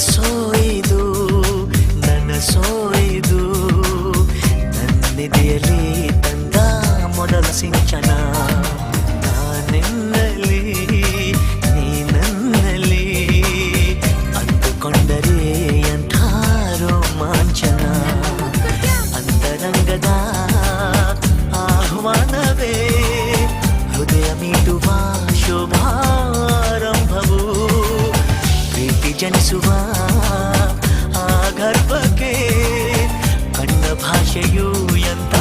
ಸೋಯಿದು ನನ್ನ ಸೋಯಿದು ನನ್ನೆದೆಯಲ್ಲಿ ತಂದ ಮೊದಲ ಸಿಂಚನ ನಾನೆನ್ನಲ್ಲಿ ನೀ ನನ್ನಲ್ಲಿ ಅಂದುಕೊಂಡರೆ ಎಂಥ ರೋಮಾಂಚನ ಅಂತರಂಗದ ಆಹ್ವಾನವೇ ಹೃದಯ ಮೀಟುವ ಶುಭಾರಂಭವು ಪ್ರೀತಿ ಜನಿಸುವ ಆ ಗರ್ಭಕ್ಕೆ ಕಣ್ಣ ಭಾಷೆಯು ಎಂತ